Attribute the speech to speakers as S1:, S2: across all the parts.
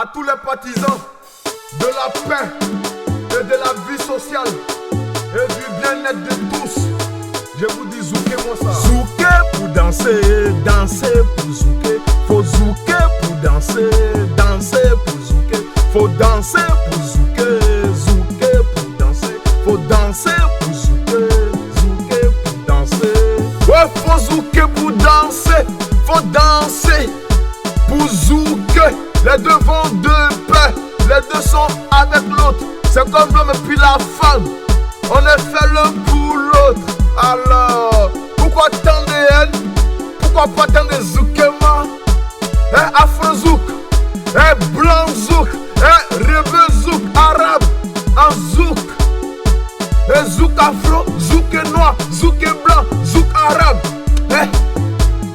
S1: à tous les partisans de la paix et de la vie sociale et du bien-être de tous. Je vous dis zouké-moi ça.
S2: Zouké pour danser, danser pour zouké. Faut zouké pour danser, danser pour zouké. Faut danser pour zouké, zouké pour danser. Faut danser pour zouké, zouké pour danser.
S1: Ouais, faut zouké pour danser. Faut danser pour zouké. Les deux vont de paix, les deux sont avec l'autre. C'est comme l'homme et puis la femme. On est fait l'un pour l'autre. Alors, pourquoi tant de haine? Pourquoi pas tant de zoukema? Afro zouk, blanc zouk, rebeu zouk, arabe, en zouk. Zouk afro, zouk noir, zouk blanc, zouk arabe.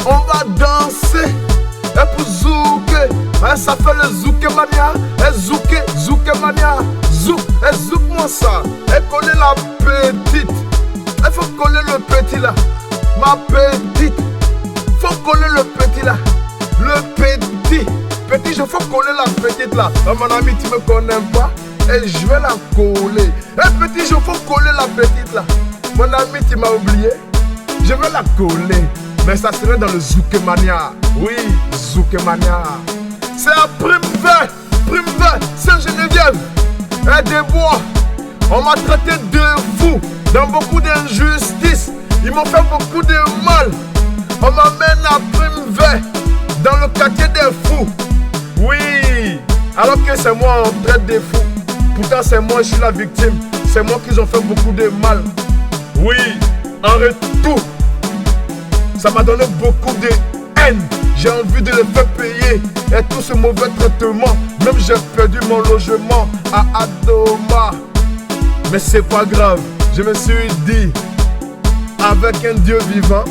S1: On va danser pour zouké. Ça fait le zouké mania. Zouké mania. Zouk moi ça. Coller la petite. Il faut coller le petit là. Ma petite. Faut coller le petit là. Le petit. Petit, je faut coller la petite là. Mon ami, tu me connais pas. Et je vais la coller. Petit, je faut coller la petite là. Mon ami, tu m'as oublié. Je vais la coller. Mais ça serait dans le zouké mania. Oui, zouké mania. C'est à Prime-Vert, Saint-Geneviève et des Bois. On m'a traité de fou dans beaucoup d'injustices. Ils m'ont fait beaucoup de mal. On m'amène à Prime-Vert, dans le quartier des fous. Oui, alors que c'est moi on traite des fous. Pourtant c'est moi je suis la victime. C'est moi qui ont fait beaucoup de mal. Oui, en retour, ça m'a donné beaucoup de haine. J'ai envie de les faire payer et tout ce mauvais traitement. Même j'ai perdu mon logement à Adoma. Mais c'est pas grave, je me suis dit, avec un Dieu vivant,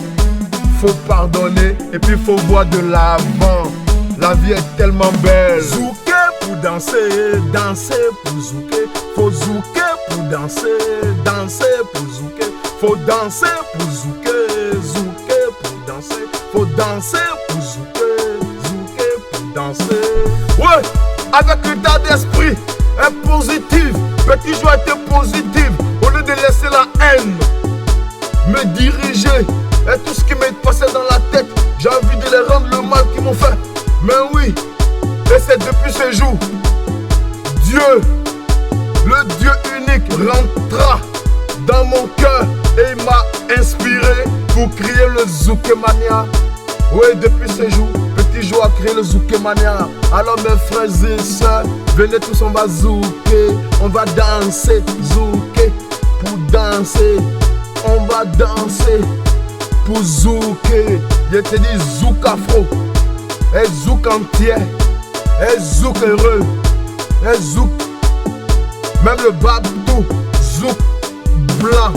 S1: faut pardonner et puis faut voir de l'avant. La vie est tellement belle.
S2: Zouké pour danser, danser pour zouké. Faut zouké pour danser, danser pour zouké. Faut danser pour zouké, zouké pour danser. Faut danser pour zouké, zouké pour danser.
S1: Ouais, avec l'état d'esprit est positif. Petit joie était positive. Au lieu de laisser la haine me diriger et tout ce qui m'est passé dans la tête, j'ai envie de les rendre le mal qu'ils m'ont fait. Mais oui, et c'est depuis ce jour, Dieu, le Dieu unique, rentra dans mon cœur et il m'a inspiré pour créer le zouké mania. Oui, depuis ce jour, Petit Joe a créé le zouké mania. Alors mes frères et sœurs, venez tous, on va zouker. On va danser, zouker pour danser. On va danser pour zouker. Je te dis zouk afro, et zouk entier, et zouk heureux, et zouk, même le babtou, zouk blanc.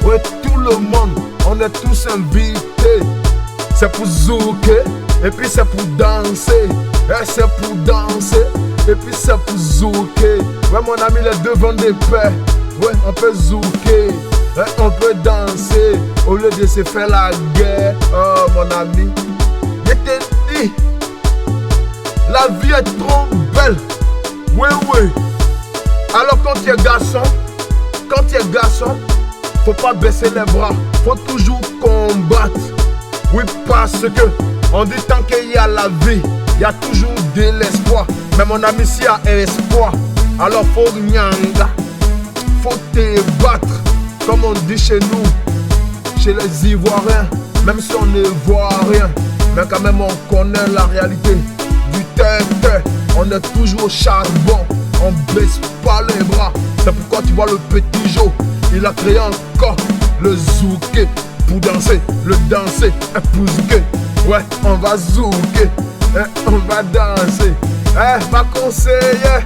S1: Oui, tout le monde, on est tous invités. C'est pour zouker, et puis c'est pour danser, et c'est pour danser, et puis c'est pour zouker. Ouais mon ami, les deux vont de paix. Ouais, on peut zouker, ouais, on peut danser, au lieu de se faire la guerre. Oh mon ami, je te dis, la vie est trop belle. Oui, oui. Alors quand tu es garçon, faut pas baisser les bras, faut toujours combattre. Oui, parce que on dit tant qu'il y a la vie, il y a toujours de l'espoir. Mais mon ami, s'il y a espoir, alors faut nyanga, faut te battre. Comme on dit chez nous, chez les Ivoiriens, même si on ne voit rien, mais quand même on connaît la réalité du terre. On est toujours au charbon, on baisse pas les bras. C'est pourquoi tu vois le Petit Joe, il a créé encore le zouké. Pour danser, le danser pour zouker. Ouais, on va zouker, on va danser. Ma conseillère,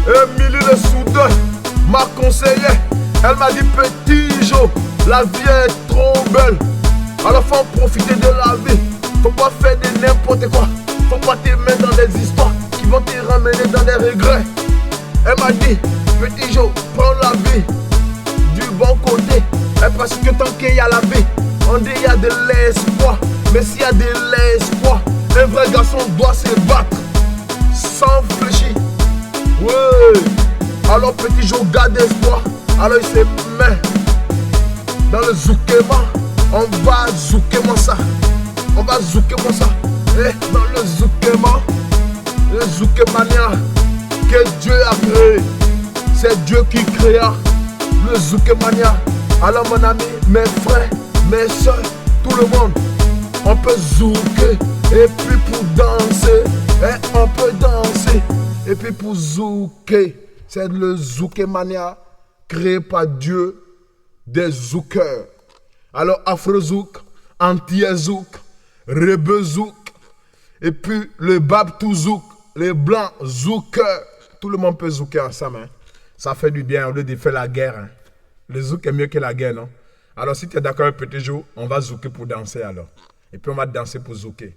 S1: Emilie le Soudan, ma conseillère, elle m'a dit Petit Joe, la vie est trop belle. Alors faut profiter de la vie. Faut pas faire de n'importe quoi. Faut pas te mettre dans des histoires qui vont te ramener dans des regrets. Elle m'a dit Petit Joe, prends la vie du bon côté. Parce que tant qu'il y a la vie, on dit il y a de l'espoir. Mais s'il y a de l'espoir, un vrai garçon doit se battre sans fléau. Alors petit jour garde espoir. Alors il se met dans le zoukema. On va zoukema ça. On va zoukema ça. Et dans le zoukema, le zoukemania que Dieu a créé. C'est Dieu qui créa le zoukemania. Alors mon ami, mes frères, mes soeurs, tout le monde, on peut zouker. Et puis pour danser, on peut danser. Et puis pour zouker, c'est le zoukemania créé par Dieu des zoukeurs. Alors Afrozouk, Anti-Zouk, Rebezouk, et puis le Babtouzouk, les blancs zoukeurs. Tout le monde peut zouker ensemble. Hein. Ça fait du bien au lieu de faire la guerre. Hein. Le zouk est mieux que la guerre, non? Alors si tu es d'accord un petit jour, on va zouker pour danser alors. Et puis on va danser pour zouker.